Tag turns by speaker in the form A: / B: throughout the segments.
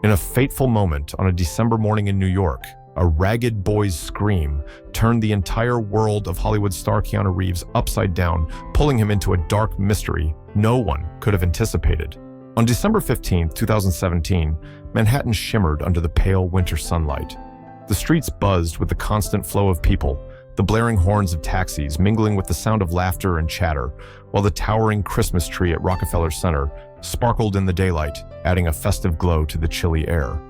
A: In a fateful moment on a December morning in New York, a ragged boy's scream turned the entire world of Hollywood star Keanu Reeves upside down, pulling him into a dark mystery no one could have anticipated. On December 15, 2017, Manhattan shimmered under the pale winter sunlight. The streets buzzed with the constant flow of people, the blaring horns of taxis mingling with the sound of laughter and chatter, while the towering Christmas tree at Rockefeller Center sparkled in the daylight, adding a festive glow to the chilly air.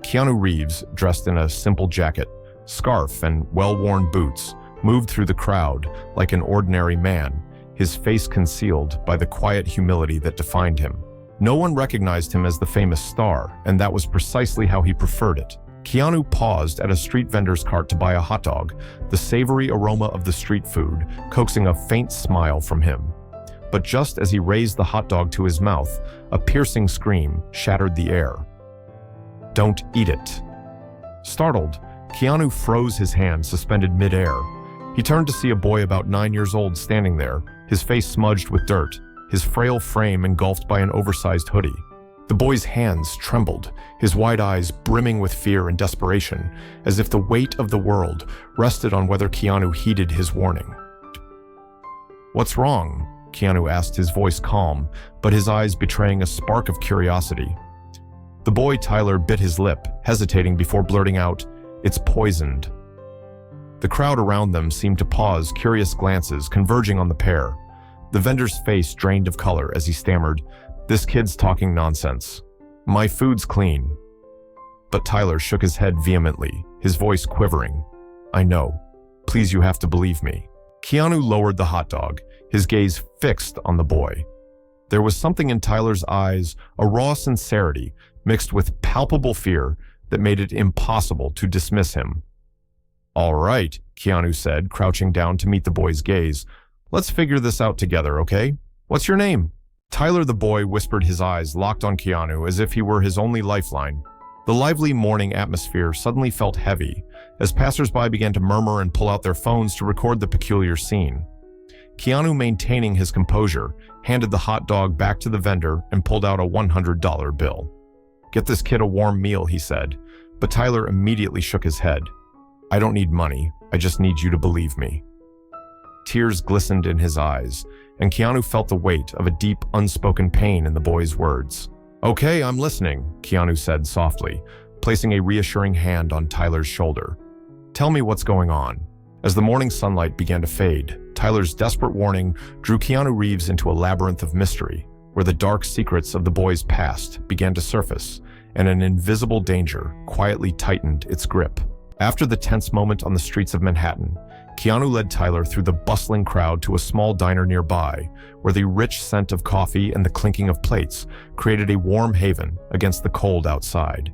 A: Keanu Reeves, dressed in a simple jacket, scarf, and well-worn boots, moved through the crowd like an ordinary man, his face concealed by the quiet humility that defined him. No one recognized him as the famous star, and that was precisely how he preferred it. Keanu paused at a street vendor's cart to buy a hot dog, the savory aroma of the street food coaxing a faint smile from him. But just as he raised the hot dog to his mouth, a piercing scream shattered the air. "Don't eat it." Startled, Keanu froze his hand suspended mid-air. He turned to see a boy about 9 years old standing there, his face smudged with dirt, his frail frame engulfed by an oversized hoodie. The boy's hands trembled, his wide eyes brimming with fear and desperation, as if the weight of the world rested on whether Keanu heeded his warning. "What's wrong?" Keanu asked, his voice calm, but his eyes betraying a spark of curiosity. The boy Tyler bit his lip, hesitating before blurting out, "It's poisoned." The crowd around them seemed to pause, curious glances converging on the pair. The vendor's face drained of color as he stammered, "This kid's talking nonsense. My food's clean." But Tyler shook his head vehemently, his voice quivering. "I know. Please, you have to believe me." Keanu lowered the hot dog, his gaze fixed on the boy. There was something in Tyler's eyes, a raw sincerity mixed with palpable fear that made it impossible to dismiss him. "All right," Keanu said, crouching down to meet the boy's gaze. "Let's figure this out together, okay? What's your name?" Tyler the boy whispered, his eyes locked on Keanu as if he were his only lifeline. The lively morning atmosphere suddenly felt heavy as passersby began to murmur and pull out their phones to record the peculiar scene. Keanu, maintaining his composure, handed the hot dog back to the vendor and pulled out a $100 bill. "Get this kid a warm meal," he said, but Tyler immediately shook his head. "I don't need money, I just need you to believe me." Tears glistened in his eyes, and Keanu felt the weight of a deep, unspoken pain in the boy's words. "Okay, I'm listening," Keanu said softly, placing a reassuring hand on Tyler's shoulder. "Tell me what's going on." As the morning sunlight began to fade, Tyler's desperate warning drew Keanu Reeves into a labyrinth of mystery, where the dark secrets of the boy's past began to surface, and an invisible danger quietly tightened its grip. After the tense moment on the streets of Manhattan, Keanu led Tyler through the bustling crowd to a small diner nearby, where the rich scent of coffee and the clinking of plates created a warm haven against the cold outside.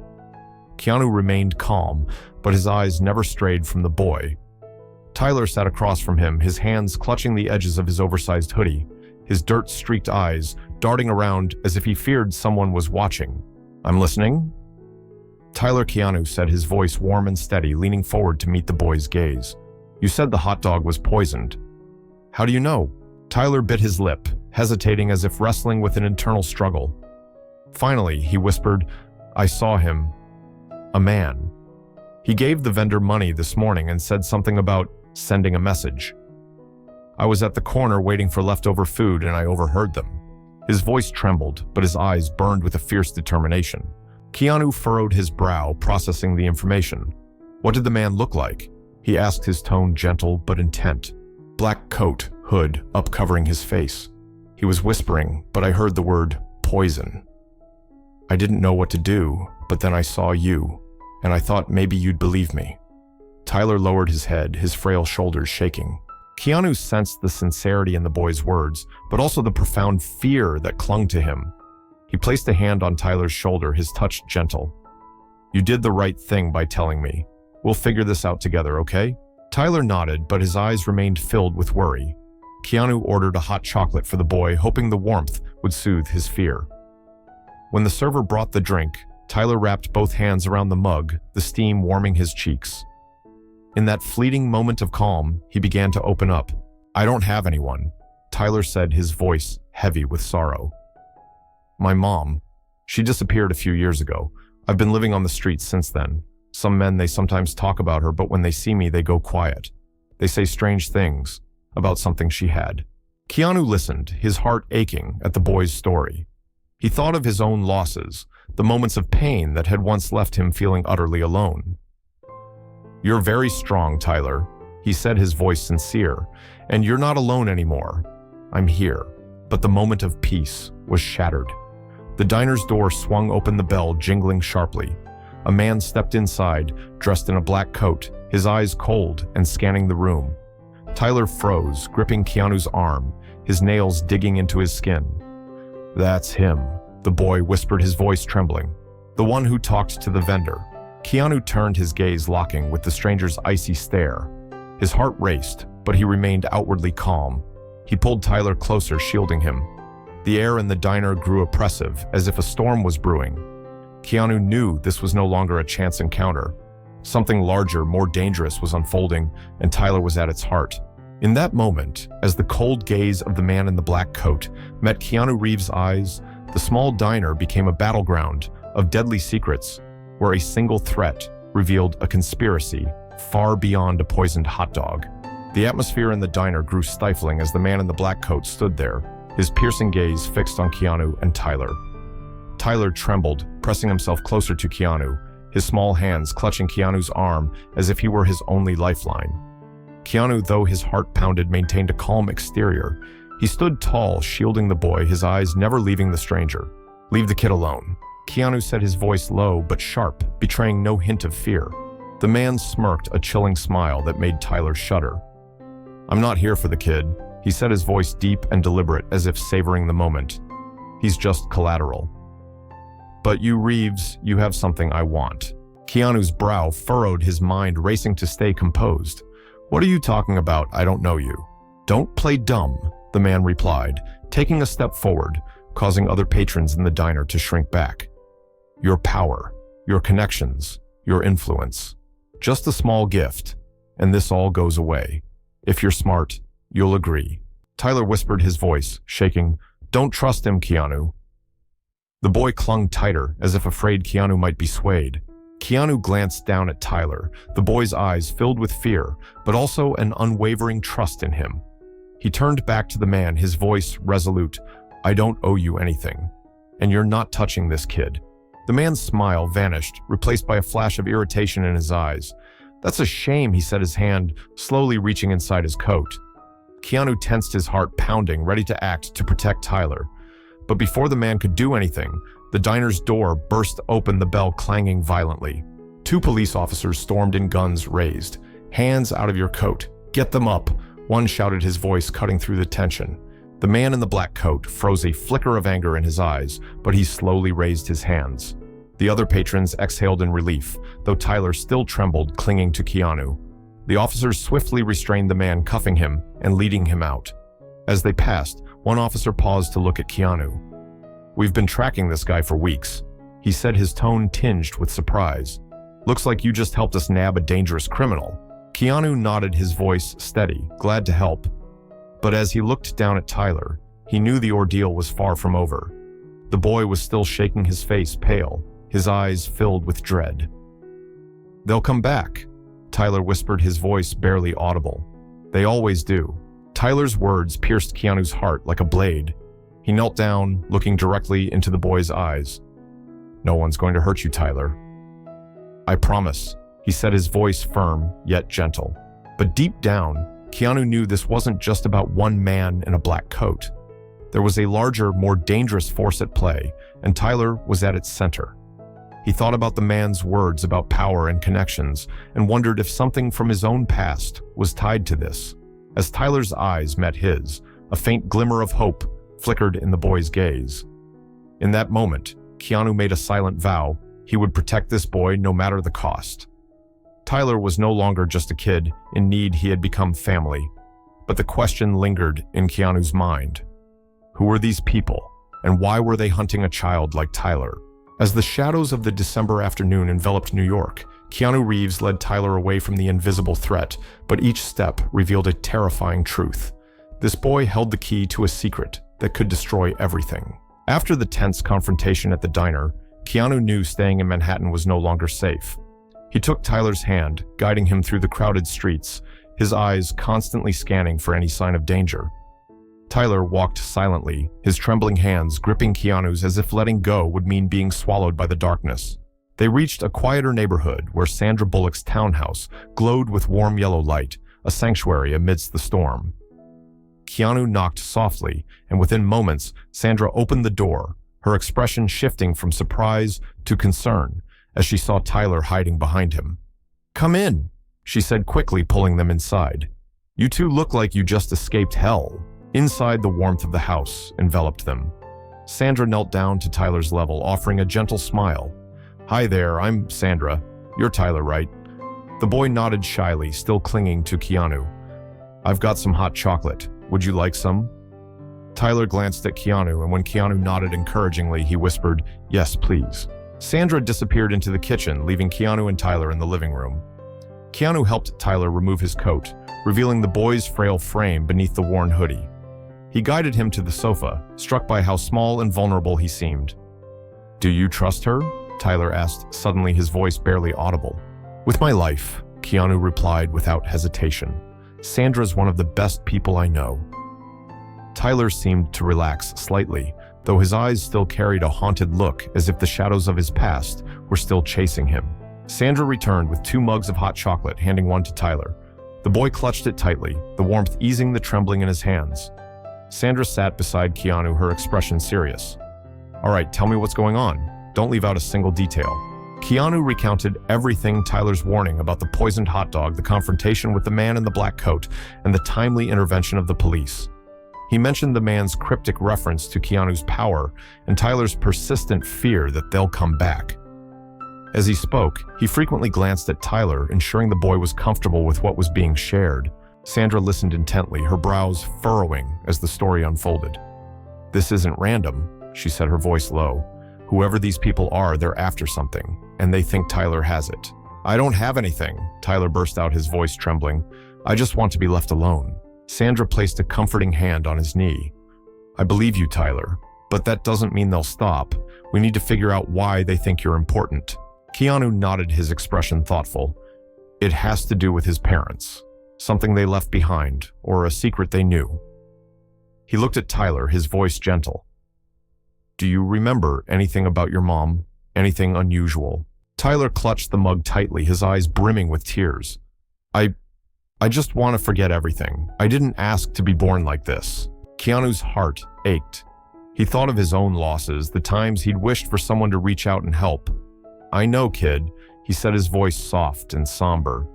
A: Keanu remained calm, but his eyes never strayed from the boy. Tyler sat across from him, his hands clutching the edges of his oversized hoodie, his dirt-streaked eyes darting around as if he feared someone was watching. "I'm listening." Tyler, Keanu said, his voice warm and steady, leaning forward to meet the boy's gaze. "You said the hot dog was poisoned. How do you know?" Tyler bit his lip, hesitating as if wrestling with an internal struggle. Finally, he whispered, "I saw him. A man. He gave the vendor money this morning and said something about sending a message. I was at the corner waiting for leftover food and I overheard them." His voice trembled, but his eyes burned with a fierce determination. Keanu furrowed his brow, processing the information. "What did the man look like?" he asked, his tone gentle but intent. "Black coat, hood up covering his face." He was whispering, but I heard the word poison. "I didn't know what to do, but then I saw you, and I thought maybe you'd believe me." Tyler lowered his head, his frail shoulders shaking. Keanu sensed the sincerity in the boy's words, but also the profound fear that clung to him. He placed a hand on Tyler's shoulder, his touch gentle. "You did the right thing by telling me. We'll figure this out together, okay?" Tyler nodded, but his eyes remained filled with worry. Keanu ordered a hot chocolate for the boy, hoping the warmth would soothe his fear. When the server brought the drink, Tyler wrapped both hands around the mug, the steam warming his cheeks. In that fleeting moment of calm, he began to open up. "I don't have anyone," Tyler said, his voice heavy with sorrow. "My mom. She disappeared a few years ago. I've been living on the streets since then. Some men, they sometimes talk about her, but when they see me, they go quiet. They say strange things about something she had. Keanu listened, his heart aching at the boy's story. He thought of his own losses, the moments of pain that had once left him feeling utterly alone. "You're very strong, Tyler," he said, his voice sincere, "and you're not alone anymore. I'm here." But the moment of peace was shattered. The diner's door swung open, the bell jingling sharply. A man stepped inside, dressed in a black coat, his eyes cold and scanning the room. Tyler froze, gripping Keanu's arm, his nails digging into his skin. "That's him," the boy whispered, his voice trembling. "The one who talked to the vendor." Keanu turned, his gaze locking with the stranger's icy stare. His heart raced, but he remained outwardly calm. He pulled Tyler closer, shielding him. The air in the diner grew oppressive, as if a storm was brewing. Keanu knew this was no longer a chance encounter. Something larger, more dangerous was unfolding, and Tyler was at its heart. In that moment, as the cold gaze of the man in the black coat met Keanu Reeves' eyes, the small diner became a battleground of deadly secrets, where a single threat revealed a conspiracy far beyond a poisoned hot dog. The atmosphere in the diner grew stifling as the man in the black coat stood there, his piercing gaze fixed on Keanu and Tyler. Tyler trembled, pressing himself closer to Keanu, his small hands clutching Keanu's arm as if he were his only lifeline. Keanu, though his heart pounded, maintained a calm exterior. He stood tall, shielding the boy, his eyes never leaving the stranger. "Leave the kid alone," Keanu said, his voice low but sharp, betraying no hint of fear. The man smirked, a chilling smile that made Tyler shudder. "I'm not here for the kid," he said, his voice deep and deliberate, as if savoring the moment. "He's just collateral. But you, Reeves, you have something I want." Keanu's brow furrowed, his mind racing to stay composed. "What are you talking about? I don't know you." "Don't play dumb," the man replied, taking a step forward, causing other patrons in the diner to shrink back. "Your power, your connections, your influence. Just a small gift, and this all goes away. If you're smart, you'll agree." Tyler whispered, his voice shaking. "Don't trust him, Keanu." The boy clung tighter, as if afraid Keanu might be swayed. Keanu glanced down at Tyler, the boy's eyes filled with fear, but also an unwavering trust in him. He turned back to the man, his voice resolute. "I don't owe you anything, and you're not touching this kid." The man's smile vanished, replaced by a flash of irritation in his eyes. "That's a shame," he said, his hand slowly reaching inside his coat. Keanu tensed, his heart pounding, ready to act to protect Tyler. But before the man could do anything, the diner's door burst open, the bell clanging violently. Two police officers stormed in, guns raised. "Hands out of your coat. Get them up," one shouted, his voice cutting through the tension. The man in the black coat froze, a flicker of anger in his eyes, but he slowly raised his hands. The other patrons exhaled in relief, though Tyler still trembled, clinging to Keanu. The officers swiftly restrained the man, cuffing him and leading him out. As they passed, one officer paused to look at Keanu. "We've been tracking this guy for weeks," he said, his tone tinged with surprise. "Looks like you just helped us nab a dangerous criminal." Keanu nodded, his voice steady, glad to help. But as he looked down at Tyler, he knew the ordeal was far from over. The boy was still shaking, his face pale, his eyes filled with dread. "They'll come back," Tyler whispered, his voice barely audible. "They always do." Tyler's words pierced Keanu's heart like a blade. He knelt down, looking directly into the boy's eyes. "No one's going to hurt you, Tyler. I promise," he said, his voice firm yet gentle. But deep down, Keanu knew this wasn't just about one man in a black coat. There was a larger, more dangerous force at play, and Tyler was at its center. He thought about the man's words about power and connections, and wondered if something from his own past was tied to this. As Tyler's eyes met his, a faint glimmer of hope flickered in the boy's gaze. In that moment, Keanu made a silent vow he would protect this boy no matter the cost. Tyler was no longer just a kid in need, he had become family. But the question lingered in Keanu's mind. Who were these people, and why were they hunting a child like Tyler? As the shadows of the December afternoon enveloped New York, Keanu Reeves led Tyler away from the invisible threat, but each step revealed a terrifying truth. This boy held the key to a secret that could destroy everything. After the tense confrontation at the diner, Keanu knew staying in Manhattan was no longer safe. He took Tyler's hand, guiding him through the crowded streets, his eyes constantly scanning for any sign of danger. Tyler walked silently, his trembling hands gripping Keanu's as if letting go would mean being swallowed by the darkness. They reached a quieter neighborhood where Sandra Bullock's townhouse glowed with warm yellow light, a sanctuary amidst the storm. Keanu knocked softly, and within moments, Sandra opened the door, her expression shifting from surprise to concern as she saw Tyler hiding behind him. "Come in," she said quickly, pulling them inside. "You two look like you just escaped hell." Inside, the warmth of the house enveloped them. Sandra knelt down to Tyler's level, offering a gentle smile. "Hi there, I'm Sandra. You're Tyler, right?" The boy nodded shyly, still clinging to Keanu. "I've got some hot chocolate. Would you like some?" Tyler glanced at Keanu, and when Keanu nodded encouragingly, he whispered, "Yes, please." Sandra disappeared into the kitchen, leaving Keanu and Tyler in the living room. Keanu helped Tyler remove his coat, revealing the boy's frail frame beneath the worn hoodie. He guided him to the sofa, struck by how small and vulnerable he seemed. "Do you trust her?" Tyler asked, suddenly his voice barely audible. "With my life," Keanu replied without hesitation. "Sandra's one of the best people I know." Tyler seemed to relax slightly, though his eyes still carried a haunted look as if the shadows of his past were still chasing him. Sandra returned with 2 mugs of hot chocolate, handing one to Tyler. The boy clutched it tightly, the warmth easing the trembling in his hands. Sandra sat beside Keanu, her expression serious. "All right, tell me what's going on. Don't leave out a single detail." Keanu recounted everything: Tyler's warning about the poisoned hot dog, the confrontation with the man in the black coat, and the timely intervention of the police. He mentioned the man's cryptic reference to Keanu's power and Tyler's persistent fear that they'll come back. As he spoke, he frequently glanced at Tyler, ensuring the boy was comfortable with what was being shared. Sandra listened intently, her brows furrowing as the story unfolded. "This isn't random," she said, her voice low. "Whoever these people are, they're after something, and they think Tyler has it." "I don't have anything," Tyler burst out, his voice trembling. "I just want to be left alone." Sandra placed a comforting hand on his knee. "I believe you, Tyler, but that doesn't mean they'll stop. We need to figure out why they think you're important." Keanu nodded, his expression thoughtful. "It has to do with his parents. Something they left behind, or a secret they knew." He looked at Tyler, his voice gentle. "Do you remember anything about your mom? Anything unusual?" Tyler clutched the mug tightly, his eyes brimming with tears. I just want to forget everything. I didn't ask to be born like this." Keanu's heart ached. He thought of his own losses, the times he'd wished for someone to reach out and help. "I know, kid," he said, his voice soft and somber.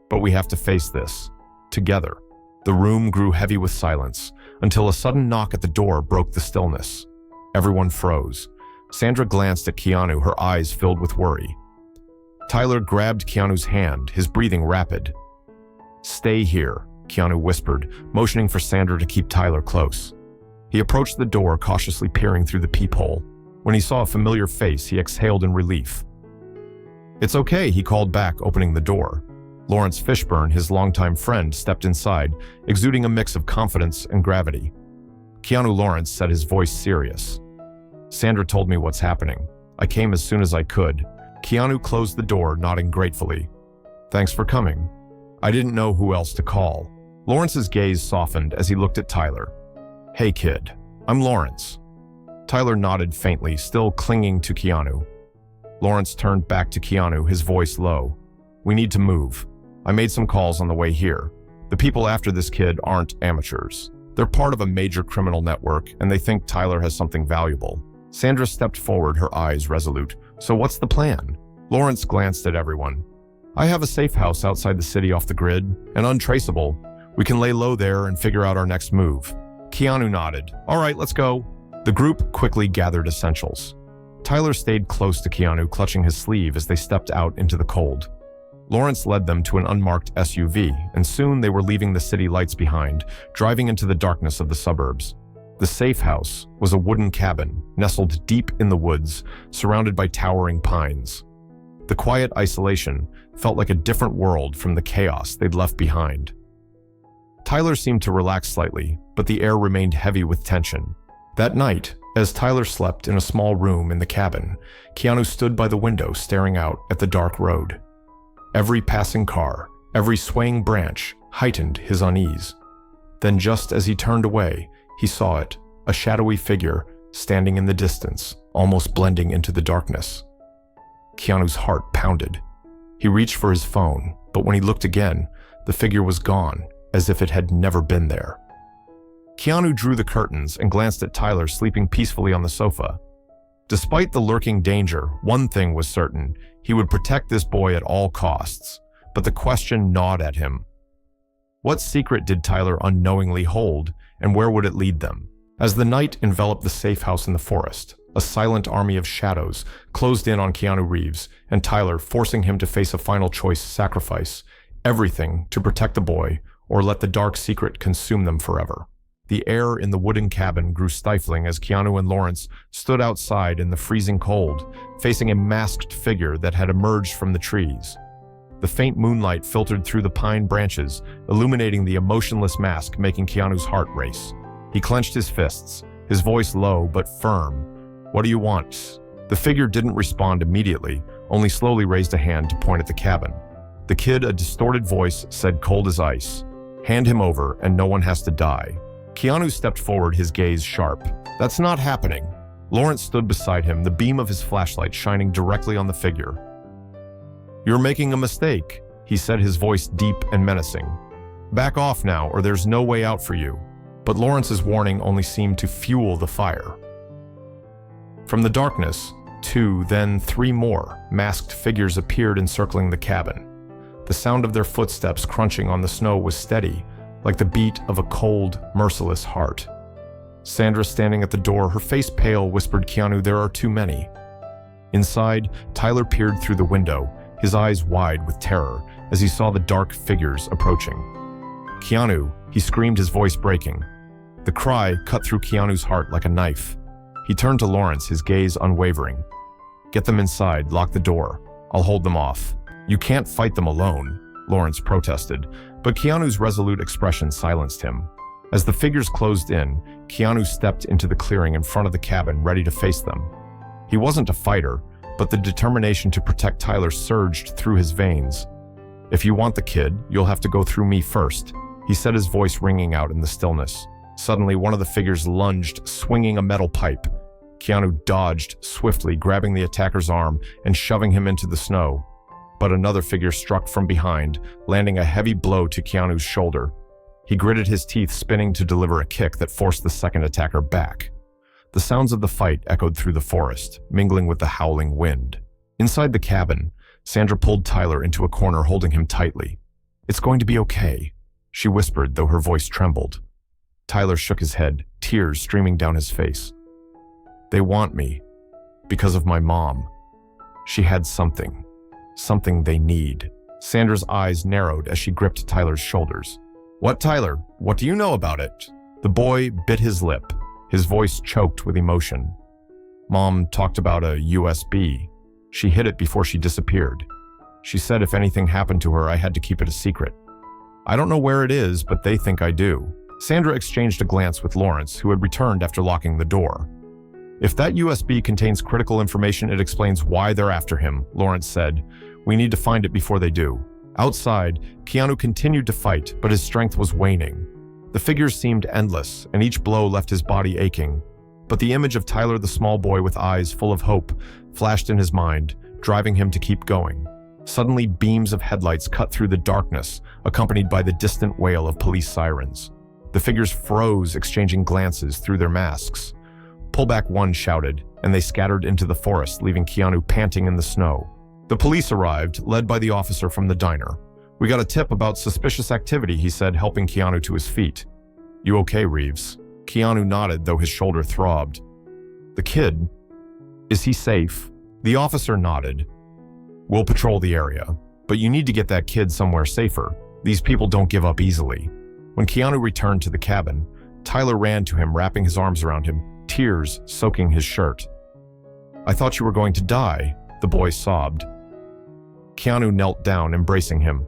A: "But we have to face this. Together." The room grew heavy with silence, until a sudden knock at the door broke the stillness. Everyone froze. Sandra glanced at Keanu, her eyes filled with worry. Tyler grabbed Keanu's hand, his breathing rapid. "Stay here," Keanu whispered, motioning for Sandra to keep Tyler close. He approached the door, cautiously peering through the peephole. When he saw a familiar face, he exhaled in relief. "It's okay," he called back, opening the door. Lawrence Fishburne, his longtime friend, stepped inside, exuding a mix of confidence and gravity. Keanu Lawrence said, his voice serious. "Sandra told me what's happening. I came as soon as I could." Keanu closed the door, nodding gratefully. "Thanks for coming. I didn't know who else to call." Lawrence's gaze softened as he looked at Tyler. "Hey kid, I'm Lawrence." Tyler nodded faintly, still clinging to Keanu. Lawrence turned back to Keanu, his voice low. "We need to move. I made some calls on the way here. The people after this kid aren't amateurs. They're part of a major criminal network, and they think Tyler has something valuable." Sandra stepped forward, her eyes resolute. "So what's the plan?" Lawrence glanced at everyone. "I have a safe house outside the city off the grid, and untraceable. We can lay low there and figure out our next move." Keanu nodded. "All right, let's go." The group quickly gathered essentials. Tyler stayed close to Keanu, clutching his sleeve as they stepped out into the cold. Lawrence led them to an unmarked SUV, and soon they were leaving the city lights behind, driving into the darkness of the suburbs. The safe house was a wooden cabin, nestled deep in the woods, surrounded by towering pines. The quiet isolation felt like a different world from the chaos they'd left behind. Tyler seemed to relax slightly, but the air remained heavy with tension. That night, As Tyler slept in a small room in the cabin, Keanu stood by the window staring out at the dark road. Every passing car, every swaying branch heightened his unease. Then just as he turned away, he saw it, a shadowy figure standing in the distance, almost blending into the darkness. Keanu's heart pounded. He reached for his phone, but when he looked again, the figure was gone, as if it had never been there. Keanu drew the curtains and glanced at Tyler sleeping peacefully on the sofa. Despite the lurking danger, one thing was certain: he would protect this boy at all costs. But the question gnawed at him. What secret did Tyler unknowingly hold, and where would it lead them? As the night enveloped the safe house in the forest, a silent army of shadows closed in on Keanu Reeves and Tyler, forcing him to face a final choice: sacrifice everything to protect the boy, or let the dark secret consume them forever. The air in the wooden cabin grew stifling as Keanu and Lawrence stood outside in the freezing cold, facing a masked figure that had emerged from the trees. The faint moonlight filtered through the pine branches, illuminating the emotionless mask, making Keanu's heart race. He clenched his fists, his voice low but firm. "What do you want?" The figure didn't respond immediately, only slowly raised a hand to point at the cabin. The kid, a distorted voice, said cold as ice, "Hand him over and no one has to die." Keanu stepped forward, his gaze sharp. "That's not happening." Lawrence stood beside him, the beam of his flashlight shining directly on the figure. "You're making a mistake," he said, his voice deep and menacing. "Back off now, or there's no way out for you." But Lawrence's warning only seemed to fuel the fire. From the darkness, 2, then 3 more masked figures appeared, encircling the cabin. The sound of their footsteps crunching on the snow was steady, like the beat of a cold, merciless heart. Sandra, standing at the door, her face pale, whispered, "Keanu, there are too many." Inside, Tyler peered through the window, his eyes wide with terror as he saw the dark figures approaching. "Keanu," he screamed, his voice breaking. The cry cut through Keanu's heart like a knife. He turned to Lawrence, his gaze unwavering. "Get them inside, lock the door. I'll hold them off." "You can't fight them alone," Lawrence protested, but Keanu's resolute expression silenced him. As the figures closed in, Keanu stepped into the clearing in front of the cabin, ready to face them. He wasn't a fighter, but the determination to protect Tyler surged through his veins. "If you want the kid, you'll have to go through me first," he said, his voice ringing out in the stillness. Suddenly, one of the figures lunged, swinging a metal pipe. Keanu dodged swiftly, grabbing the attacker's arm and shoving him into the snow. But another figure struck from behind, landing a heavy blow to Keanu's shoulder. He gritted his teeth, spinning to deliver a kick that forced the second attacker back. The sounds of the fight echoed through the forest, mingling with the howling wind. Inside the cabin, Sandra pulled Tyler into a corner, holding him tightly. "It's going to be okay," she whispered, though her voice trembled. Tyler shook his head, tears streaming down his face. "They want me because of my mom. She had something they need." Sandra's eyes narrowed as she gripped Tyler's shoulders. "What, Tyler? What do you know about it?" The boy bit his lip, his voice choked with emotion. "Mom talked about a USB. She hid it before she disappeared. She said if anything happened to her, I had to keep it a secret. I don't know where it is, but they think I do." Sandra exchanged a glance with Lawrence, who had returned after locking the door. "If that USB contains critical information, it explains why they're after him," Lawrence said. "We need to find it before they do." Outside, Keanu continued to fight, but his strength was waning. The figures seemed endless, and each blow left his body aching. But the image of Tyler, the small boy with eyes full of hope, flashed in his mind, driving him to keep going. Suddenly, beams of headlights cut through the darkness, accompanied by the distant wail of police sirens. The figures froze, exchanging glances through their masks. "Pull back," one shouted, and they scattered into the forest, leaving Keanu panting in the snow. The police arrived, led by the officer from the diner. "We got a tip about suspicious activity," he said, helping Keanu to his feet. "You okay, Reeves?" Keanu nodded, though his shoulder throbbed. "The kid? Is he safe?" The officer nodded. "We'll patrol the area, but you need to get that kid somewhere safer. These people don't give up easily." When Keanu returned to the cabin, Tyler ran to him, wrapping his arms around him, tears soaking his shirt. "I thought you were going to die," the boy sobbed. Keanu knelt down, embracing him.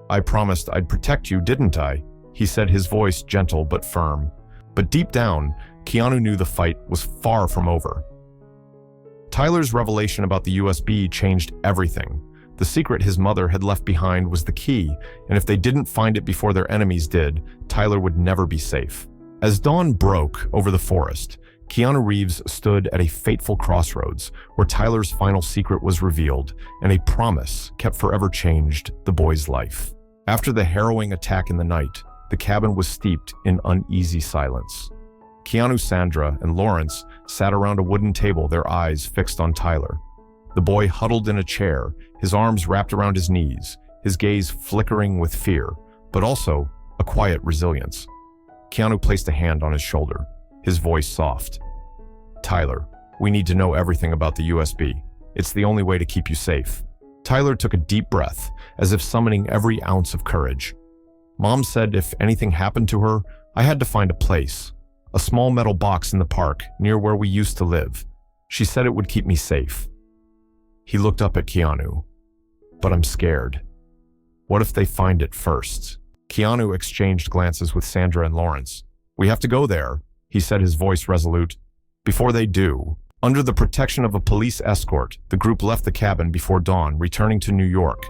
A: "I promised I'd protect you, didn't I?" he said, his voice gentle but firm. But deep down, Keanu knew the fight was far from over. Tyler's revelation about the USB changed everything. The secret his mother had left behind was the key, and if they didn't find it before their enemies did, Tyler would never be safe. As dawn broke over the forest, Keanu Reeves stood at a fateful crossroads where Tyler's final secret was revealed, and a promise kept forever changed the boy's life. After the harrowing attack in the night, the cabin was steeped in uneasy silence. Keanu, Sandra, and Lawrence sat around a wooden table, their eyes fixed on Tyler. The boy huddled in a chair, his arms wrapped around his knees, his gaze flickering with fear, but also a quiet resilience. Keanu placed a hand on his shoulder, his voice soft. "Tyler, we need to know everything about the USB. It's the only way to keep you safe." Tyler took a deep breath, as if summoning every ounce of courage. "Mom said if anything happened to her, I had to find a place. A small metal box in the park, near where we used to live. She said it would keep me safe." He looked up at Keanu. "But I'm scared. What if they find it first?" Keanu exchanged glances with Sandra and Lawrence. "We have to go there," he said, his voice resolute. "Before they do." Under the protection of a police escort, the group left the cabin before dawn, returning to New York.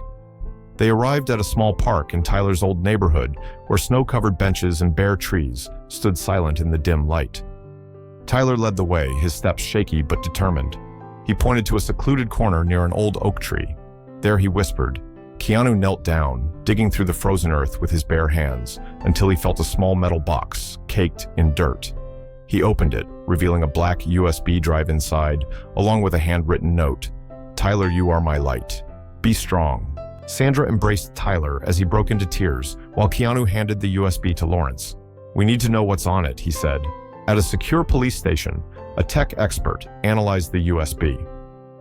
A: They arrived at a small park in Tyler's old neighborhood, where snow-covered benches and bare trees stood silent in the dim light. Tyler led the way, his steps shaky but determined. He pointed to a secluded corner near an old oak tree. There he whispered. Keanu knelt down, digging through the frozen earth with his bare hands, until he felt a small metal box, caked in dirt. He opened it, revealing a black USB drive inside, along with a handwritten note. "Tyler, you are my light. Be strong." Sandra embraced Tyler as he broke into tears, while Keanu handed the USB to Lawrence. "We need to know what's on it," he said. At a secure police station, a tech expert analyzed the USB.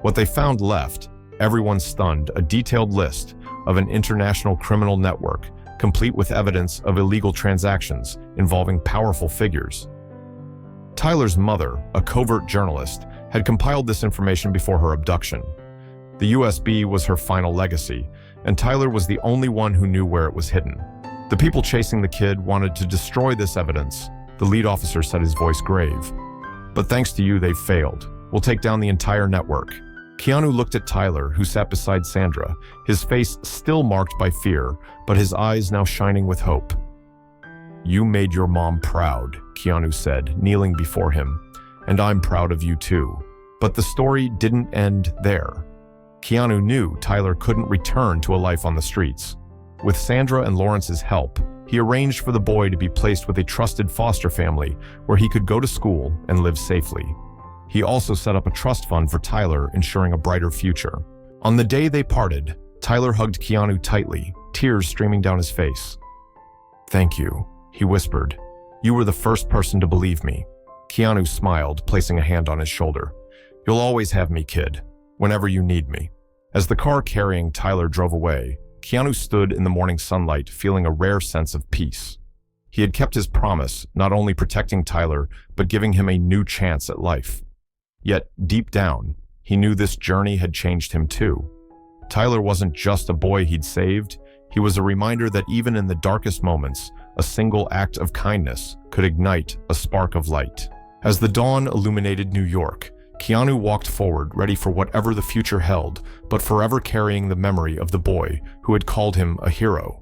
A: What they found left, everyone stunned, a detailed list of an international criminal network, complete with evidence of illegal transactions involving powerful figures. Tyler's mother, a covert journalist, had compiled this information before her abduction. The USB was her final legacy, and Tyler was the only one who knew where it was hidden. The people chasing the kid wanted to destroy this evidence. The lead officer said, his voice grave. "But thanks to you, they've failed. We'll take down the entire network." Keanu looked at Tyler, who sat beside Sandra, his face still marked by fear, but his eyes now shining with hope. "You made your mom proud," Keanu said, kneeling before him. "And I'm proud of you too." But the story didn't end there. Keanu knew Tyler couldn't return to a life on the streets. With Sandra and Lawrence's help, he arranged for the boy to be placed with a trusted foster family where he could go to school and live safely. He also set up a trust fund for Tyler, ensuring a brighter future. On the day they parted, Tyler hugged Keanu tightly, tears streaming down his face. "Thank you," he whispered. "You were the first person to believe me." Keanu smiled, placing a hand on his shoulder. "You'll always have me, kid, whenever you need me." As the car carrying Tyler drove away, Keanu stood in the morning sunlight, feeling a rare sense of peace. He had kept his promise, not only protecting Tyler, but giving him a new chance at life. Yet, deep down, he knew this journey had changed him too. Tyler wasn't just a boy he'd saved, he was a reminder that even in the darkest moments, a single act of kindness could ignite a spark of light. As the dawn illuminated New York, Keanu walked forward, ready for whatever the future held, but forever carrying the memory of the boy who had called him a hero.